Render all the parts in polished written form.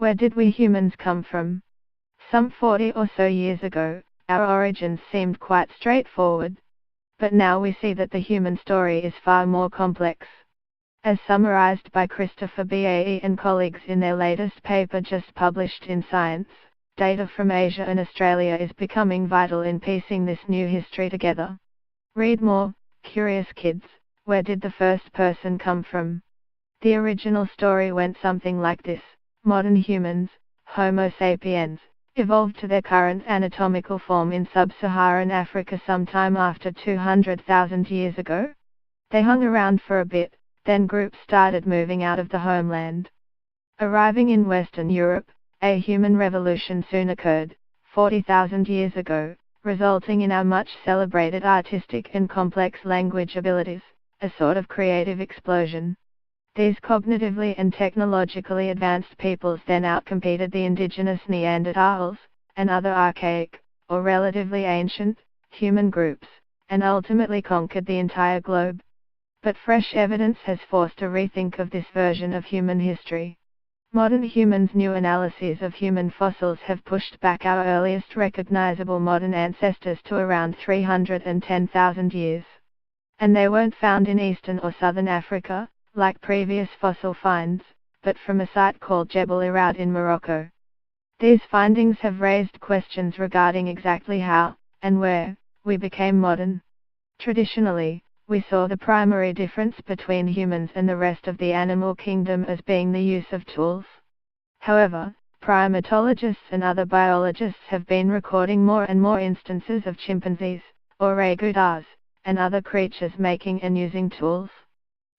Where did we humans come from? Some 40 or so years ago, our origins seemed quite straightforward. But now we see that the human story is far more complex. As summarized by Christopher Bae and colleagues in their latest paper just published in Science, data from Asia and Australia is becoming vital in piecing this new history together. Read more, curious kids, where did the first person come from? The original story went something like this. Modern humans, Homo sapiens, evolved to their current anatomical form in sub-Saharan Africa sometime after 200,000 years ago. They hung around for a bit, then groups started moving out of the homeland. Arriving in Western Europe, a human revolution soon occurred, 40,000 years ago, resulting in our much celebrated artistic and complex language abilities, a sort of creative explosion. These cognitively and technologically advanced peoples then outcompeted the indigenous Neanderthals, and other archaic, or relatively ancient, human groups, and ultimately conquered the entire globe. But fresh evidence has forced a rethink of this version of human history. Modern humans' new analyses of human fossils have pushed back our earliest recognizable modern ancestors to around 310,000 years. And they weren't found in eastern or southern Africa, like previous fossil finds, but from a site called Jebel Irhoud in Morocco. These findings have raised questions regarding exactly how, and where, we became modern. Traditionally, we saw the primary difference between humans and the rest of the animal kingdom as being the use of tools. However, primatologists and other biologists have been recording more and more instances of chimpanzees, orangutans, and other creatures making and using tools.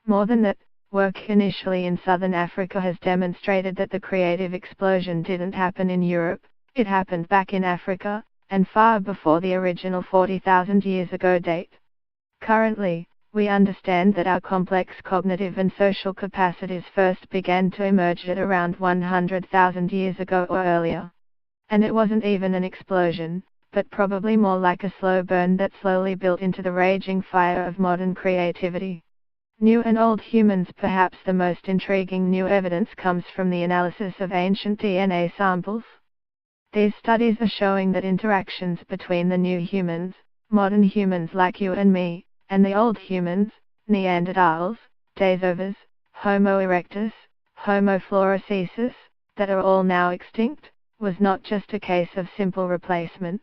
More than that, work initially in southern Africa has demonstrated that the creative explosion didn't happen in Europe, it happened back in Africa, and far before the original 40,000 years ago date. Currently, we understand that our complex cognitive and social capacities first began to emerge at around 100,000 years ago or earlier. And it wasn't even an explosion, but probably more like a slow burn that slowly built into the raging fire of modern creativity. New and old humans. Perhaps the most intriguing new evidence comes from the analysis of ancient DNA samples. These studies are showing that interactions between the new humans, modern humans like you and me, and the old humans, Neanderthals, Denisovans, Homo erectus, Homo floresiensis, that are all now extinct, was not just a case of simple replacement.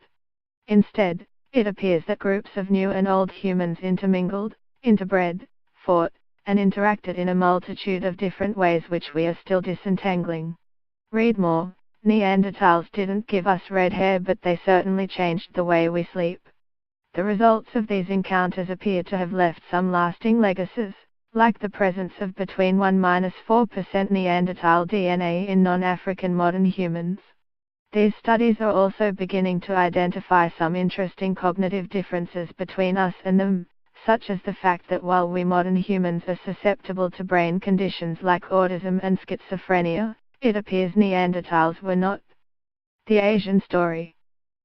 Instead, it appears that groups of new and old humans intermingled, interbred, fought, and interacted in a multitude of different ways which we are still disentangling. Read more. Neanderthals didn't give us red hair, but they certainly changed the way we sleep. The results of these encounters appear to have left some lasting legacies, like the presence of between 1–4% Neanderthal DNA in non-African modern humans. These studies are also beginning to identify some interesting cognitive differences between us and them, such as the fact that while we modern humans are susceptible to brain conditions like autism and schizophrenia, it appears Neanderthals were not. The Asian story.